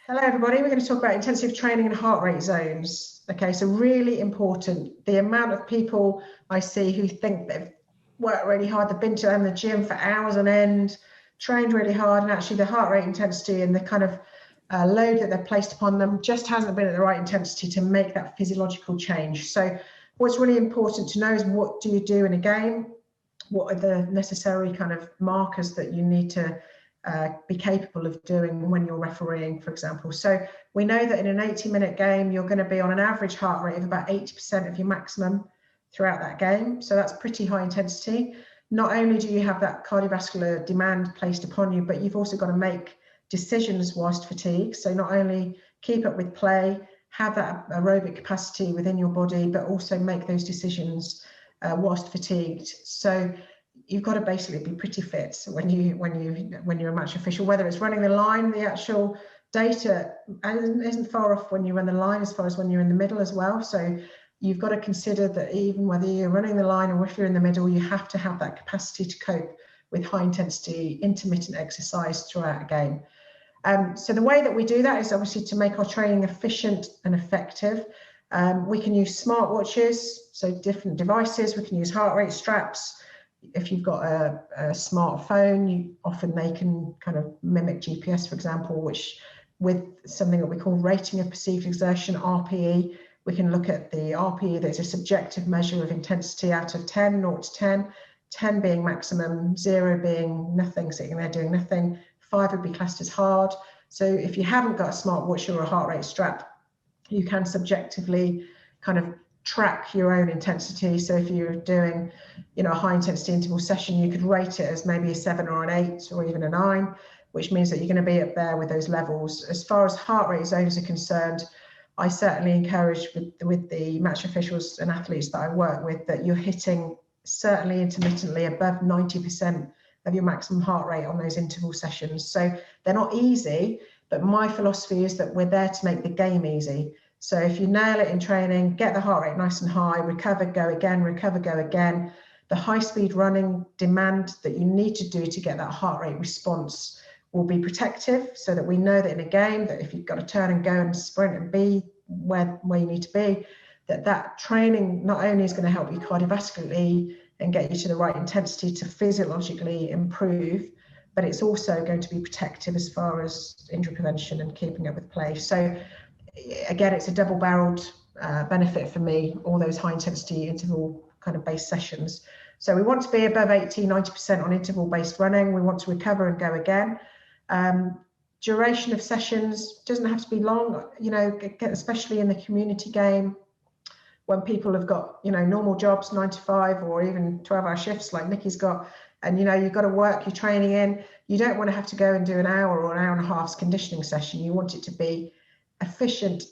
Hello everybody, we're going to talk about intensive training and heart rate zones. Okay, so really important. The amount of people I see who think they've worked really hard, they've been to the gym for hours on end, trained really hard, and actually the heart rate intensity and the kind of load that they're placed upon them just hasn't been at the right intensity to make that physiological change. So what's really important to know is, what do you do in a game? What are the necessary kind of markers that you need to be capable of doing when you're refereeing, for example. So we know that in an 80-minute game, you're going to be on an average heart rate of about 80% of your maximum throughout that game. So that's pretty high intensity. Not only do you have that cardiovascular demand placed upon you, but you've also got to make decisions whilst fatigued. So not only keep up with play, have that aerobic capacity within your body, but also make those decisions whilst fatigued. So you've got to basically be pretty fit when you're a match official, whether it's running the line. The actual data isn't far off when you run the line as far as when you're in the middle as well. So you've got to consider that even whether you're running the line or if you're in the middle, you have to have that capacity to cope with high intensity intermittent exercise throughout a game. So the way that we do that is obviously to make our training efficient and effective. We can use smartwatches, so different devices. We can use heart rate straps. If you've got a smartphone, often they can kind of mimic GPS, for example, which with something that we call rating of perceived exertion, RPE, we can look at the RPE. That's a subjective measure of intensity out of 10, 0 to 10, 10 being maximum, 0 being nothing, sitting there doing nothing, 5 would be classed as hard. So if you haven't got a smartwatch or a heart rate strap, you can subjectively kind of track your own intensity. So if you're doing, a high intensity interval session, you could rate it as maybe a 7 or an 8 or even a 9, which means that you're going to be up there with those levels. As far as heart rate zones are concerned, I certainly encourage with the match officials and athletes that I work with that you're hitting certainly intermittently above 90% of your maximum heart rate on those interval sessions. So they're not easy, but my philosophy is that we're there to make the game easy. So if you nail it in training, get the heart rate nice and high, recover, go again, recover, go again. The high speed running demand that you need to do to get that heart rate response will be protective, so that we know that in a game, that if you've got to turn and go and sprint and be where you need to be, that training not only is going to help you cardiovascularly and get you to the right intensity to physiologically improve, but it's also going to be protective as far as injury prevention and keeping up with play. So again, it's a double-barreled benefit for me, all those high-intensity interval kind of based sessions. So we want to be above 80-90% on interval-based running. We want to recover and go again. Duration of sessions doesn't have to be long, especially in the community game, when people have got, normal jobs, 9 to 5 or even 12-hour shifts like Nikki's got, and, you've got to work your training in. You don't want to have to go and do an hour or an hour and a half's conditioning session. You want it to be efficient,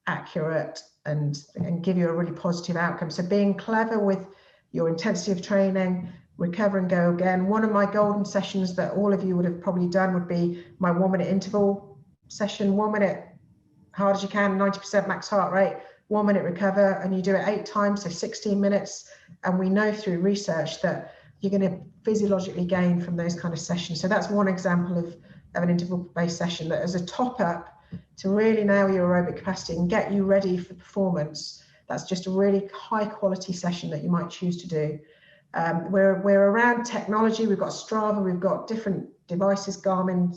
accurate, and give you a really positive outcome. So being clever with your intensity of training, recover and go again. One of my golden sessions that all of you would have probably done would be my 1-minute interval session. 1 minute, hard as you can, 90% max heart rate, 1 minute recover, and you do it 8 times, so 16 minutes. And we know through research that you're going to physiologically gain from those kind of sessions. So that's one example of an interval-based session that, as a top-up to really nail your aerobic capacity and get you ready for performance, that's just a really high-quality session that you might choose to do. We're around technology. We've got Strava, we've got different devices, Garmin,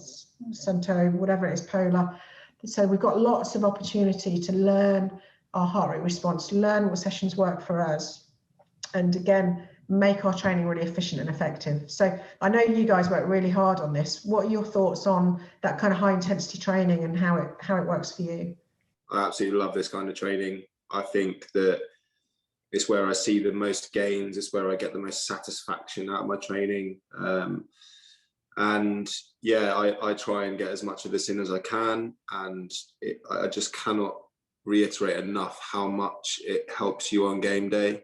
Sunto, whatever it is, Polar. So we've got lots of opportunity to learn our heart rate response, learn what sessions work for us, and again, make our training really efficient and effective. So I know you guys work really hard on this. What are your thoughts on that kind of high intensity training and how it works for you? I absolutely love this kind of training. I think that it's where I see the most gains. It's where I get the most satisfaction out of my training. And yeah, I try and get as much of this in as I can. And I just cannot reiterate enough how much it helps you on game day.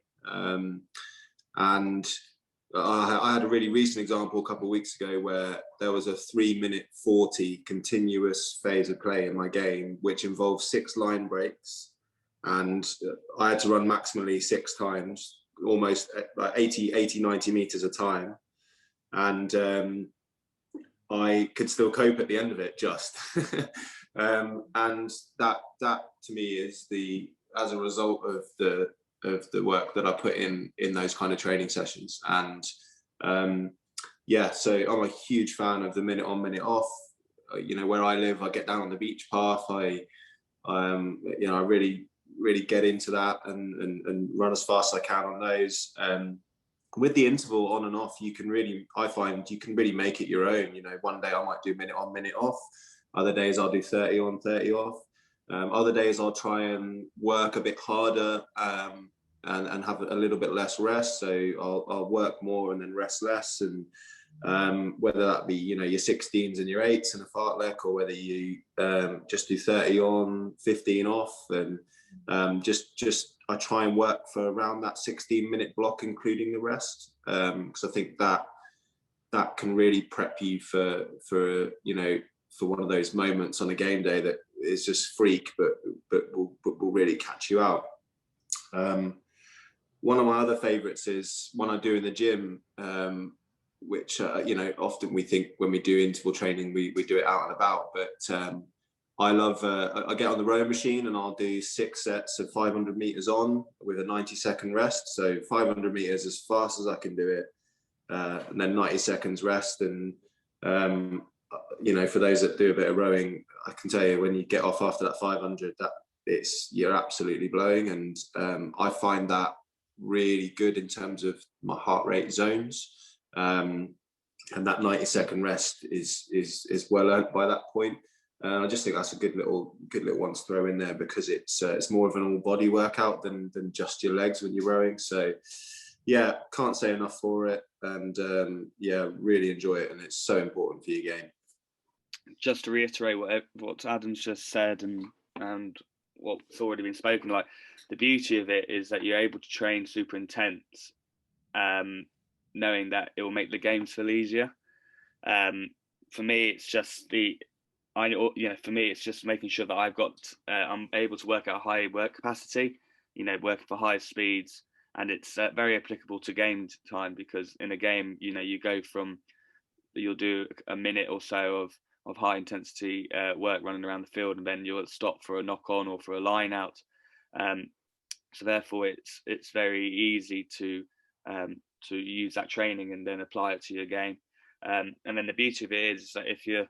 And I had a really recent example a couple of weeks ago where there was a 3-minute 40 continuous phase of play in my game, which involved 6 line breaks. And I had to run maximally 6 times, almost like 80, 90 meters a time. And I could still cope at the end of it, just. And that to me is as a result of the work that I put in those kind of training sessions. And so I'm a huge fan of the minute on, minute off. Where I live, I get down on the beach path. I really get into that and run as fast as I can on those. With the interval on and off, I find you can really make it your own. One day I might do minute on, minute off. Other days I'll do 30 on, 30 off. Other days I'll try and work a bit harder and have a little bit less rest. So I'll work more and then rest less. And whether that be, your 16s and your 8s and a fartlek, or whether you just do 30 on, 15 off, and I try and work for around that 16-minute block, including the rest, because I think that can really prep you for one of those moments on a game day that is just freak, but will really catch you out. One of my other favorites is one I do in the gym, which often we think when we do interval training we do it out and about, but I love I get on the rowing machine and I'll do 6 sets of 500 meters on with a 90-second rest. So 500 meters as fast as I can do it, and then 90 seconds rest. And for those that do a bit of rowing, I can tell you, when you get off after that 500, you're absolutely blowing. And I find that really good in terms of my heart rate zones. And that 90-second rest is well earned by that point. I just think that's a good little one to throw in there, because it's more of an all body workout than just your legs when you're rowing. So yeah, can't say enough for it, and really enjoy it, and it's so important for your game. Just to reiterate what Adam's just said and what's already been spoken, like, the beauty of it is that you're able to train super intense, knowing that it will make the games feel easier. For me, it's just making sure that I'm able to work at a high work capacity, working for high speeds, and it's very applicable to game time, because in a game, you'll do a minute or so of high intensity work running around the field, and then you'll stop for a knock on or for a line out. So therefore, it's very easy to use that training and then apply it to your game. And then the beauty of it is that if you're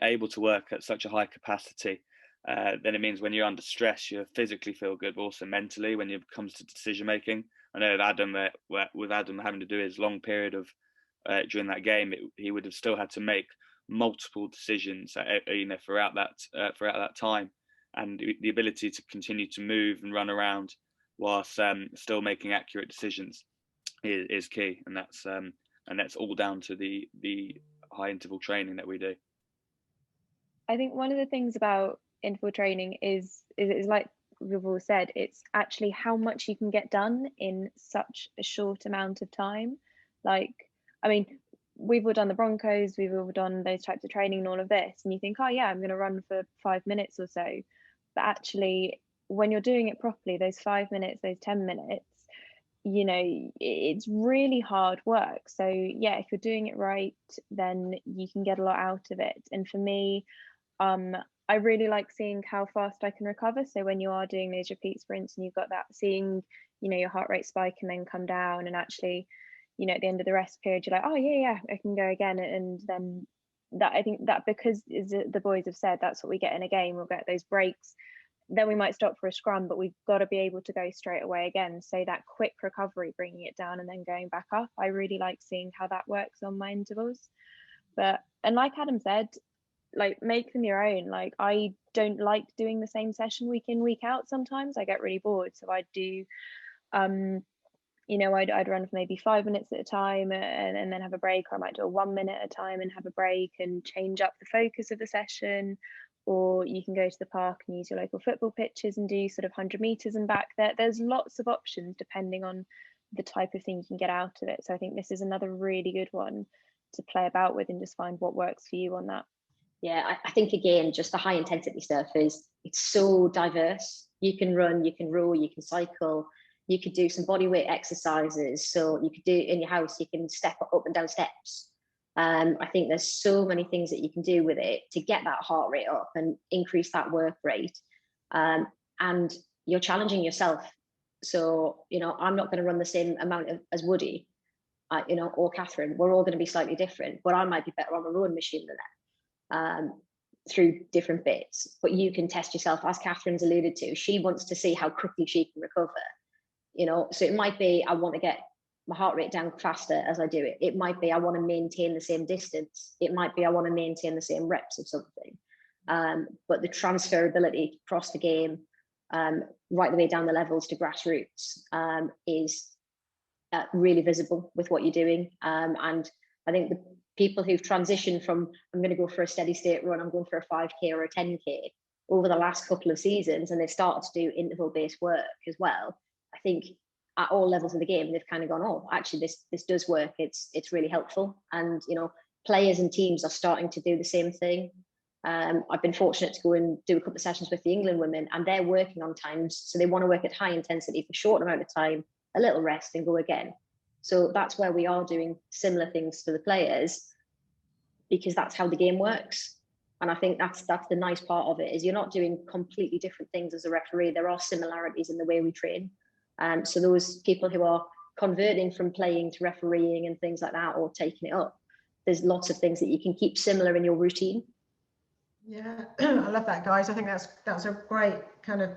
able to work at such a high capacity, then it means when you're under stress, you physically feel good, but also mentally when it comes to decision making. I know with Adam having to do his long period of during that game, he would have still had to make multiple decisions, throughout that time, and the ability to continue to move and run around whilst still making accurate decisions is key, and that's all down to the high interval training that we do. I think one of the things about interval training is like we've all said, it's actually how much you can get done in such a short amount of time. Like, I mean, we've all done the Broncos, we've all done those types of training and all of this, and you think, oh yeah, I'm going to run for 5 minutes or so. But actually, when you're doing it properly, those 5 minutes, those 10 minutes, it's really hard work. So yeah, if you're doing it right, then you can get a lot out of it. And for me, I really like seeing how fast I can recover. So when you are doing those repeat sprints and you've got that, seeing, your heart rate spike and then come down, and actually, at the end of the rest period, you're like, oh yeah, I can go again. And then that, I think that, because the boys have said, that's what we get in a game, we'll get those breaks, then we might stop for a scrum, but we've got to be able to go straight away again. So that quick recovery, bringing it down and then going back up, I really like seeing how that works on my intervals. And like Adam said, like, make them your own. Like, I don't like doing the same session week in, week out. Sometimes I get really bored, so I'd do I'd run for maybe 5 minutes at a time and then have a break, or I might do a 1 minute at a time and have a break and change up the focus of the session. Or you can go to the park and use your local football pitches and do sort of 100 meters and back. There's lots of options depending on the type of thing you can get out of it. So I think this is another really good one to play about with and just find what works for you on that. Yeah, I think, again, just the high intensity stuff it's so diverse. You can run, you can row, you can cycle, you could do some body weight exercises. So you could do in your house, you can step up and down steps. I think there's so many things that you can do with it to get that heart rate up and increase that work rate. And you're challenging yourself. So, you know, I'm not going to run the same amount as Woody, you know, or Katherine. We're all going to be slightly different, but I might be better on my rowing machine than them through different bits. But you can test yourself, as Katherine's alluded to. She wants to see how quickly she can recover, you know. So it might be, I want to get my heart rate down faster as I do it. It might be, I want to maintain the same distance. It might be, I want to maintain the same reps of something. But the transferability across the game, right the way down the levels to grassroots, is really visible with what you're doing. And I think the people who've transitioned from, I'm going to go for a steady state run, I'm going for a 5K or a 10K over the last couple of seasons, and they've started to do interval-based work as well. I think at all levels of the game, they've kind of gone, oh, actually, this does work. It's really helpful. And, you know, players and teams are starting to do the same thing. I've been fortunate to go and do a couple of sessions with the England women, and they're working on times. So they want to work at high intensity for a short amount of time, a little rest, and go again. So that's where we are doing similar things to the players, because that's how the game works. And I think that's the nice part of it, is you're not doing completely different things as a referee. There are similarities in the way we train. So those people who are converting from playing to refereeing and things like that, or taking it up, there's lots of things that you can keep similar in your routine. Yeah, I love that, guys. I think that's a great kind of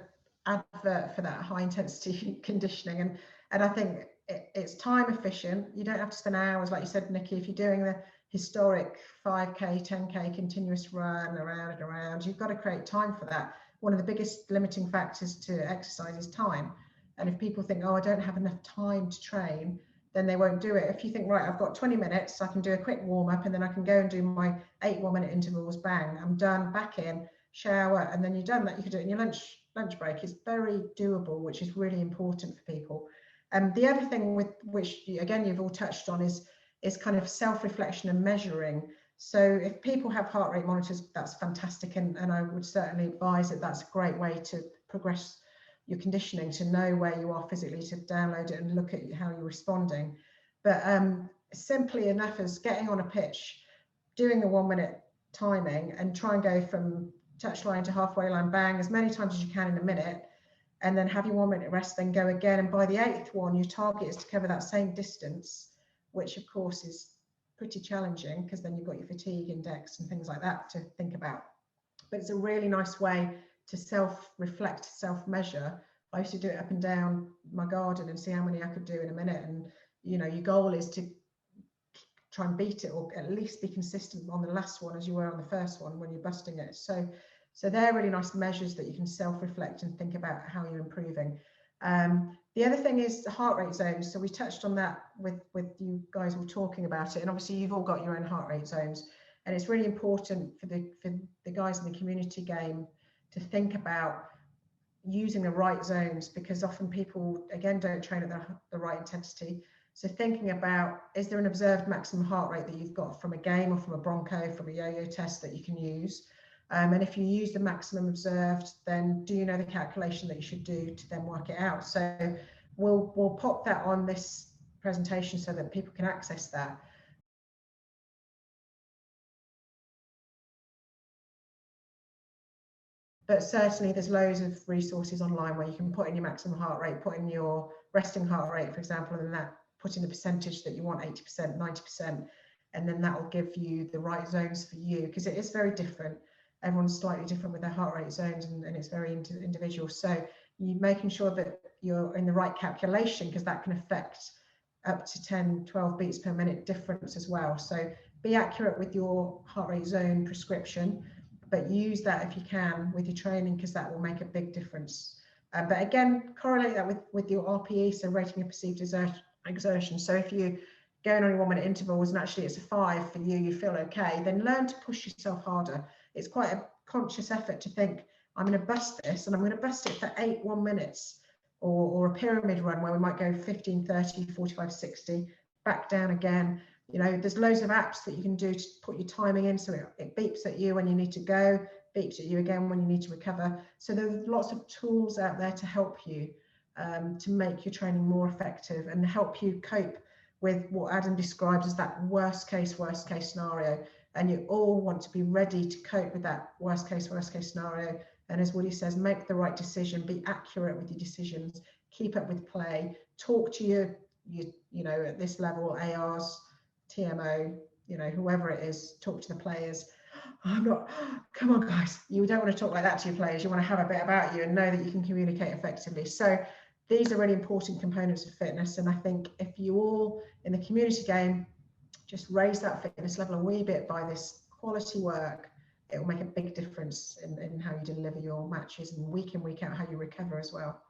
advert for that high intensity conditioning, and I think it's time efficient. You don't have to spend hours, like you said, Nikki. If you're doing the historic 5K, 10K continuous run around and around, you've got to create time for that. One of the biggest limiting factors to exercise is time. And if people think, oh, I don't have enough time to train, then they won't do it. If you think, right, I've got 20 minutes, I can do a quick warm up, and then I can go and do my 8 1-minute intervals, bang, I'm done, back in, shower, and then you're done. That you can do it in your lunch break. It's very doable, which is really important for people. The other thing with which, again, you've all touched on is kind of self-reflection and measuring. So if people have heart rate monitors, that's fantastic, and I would certainly advise that that's a great way to progress your conditioning, to know where you are physically, to download it and look at how you're responding. But simply enough as getting on a pitch, doing the 1-minute timing, and try and go from touchline to halfway line, bang, as many times as you can in a minute, and then have your 1-minute rest, then go again. And by the 8th one, your target is to cover that same distance, which of course is pretty challenging, because then you've got your fatigue index and things like that to think about. But it's a really nice way to self-reflect, self-measure. I used to do it up and down my garden and see how many I could do in a minute. And, you know, your goal is to try and beat it, or at least be consistent on the last one as you were on the first one when you're busting it. So they're really nice measures that you can self-reflect and think about how you're improving. The other thing is the heart rate zones. So we touched on that with you guys all talking about it. And obviously you've all got your own heart rate zones. And it's really important for the guys in the community game to think about using the right zones, because often people, again, don't train at the right intensity. So thinking about, is there an observed maximum heart rate that you've got from a game, or from a bronco, from a yo-yo test that you can use? And if you use the maximum observed, then do you know the calculation that you should do to then work it out? So we'll pop that on this presentation so that people can access that. But certainly there's loads of resources online where you can put in your maximum heart rate, put in your resting heart rate, for example, and then put in the percentage that you want, 80%, 90%, and then that will give you the right zones for you, because it is very different. Everyone's slightly different with their heart rate zones, and it's very individual. So you're making sure that you're in the right calculation, because that can affect up to 10, 12 beats per minute difference as well. So be accurate with your heart rate zone prescription, but use that if you can with your training, because that will make a big difference. But again, correlate that with your RPE, so rating of perceived exertion. So if you're going on your 1-minute intervals and actually it's a 5 for you, you feel okay, then learn to push yourself harder. It's quite a conscious effort to think, I'm going to bust this, and I'm going to bust it for 8 1 minutes, or a pyramid run where we might go 15, 30, 45, 60, back down again. You know, there's loads of apps that you can do to put your timing in, so it beeps at you when you need to go, beeps at you again when you need to recover. So there's lots of tools out there to help you to make your training more effective and help you cope with what Adam describes as that worst case scenario. And you all want to be ready to cope with that worst case scenario. And as Woody says, make the right decision, be accurate with your decisions, keep up with play, talk to your you know, at this level, ARs, TMO, you know, whoever it is, talk to the players. Come on guys, you don't want to talk like that to your players. You want to have a bit about you and know that you can communicate effectively. So these are really important components of fitness. And I think if you all in the community game just raise that fitness level a wee bit by this quality work, it will make a big difference in how you deliver your matches, and week in, week out, how you recover as well.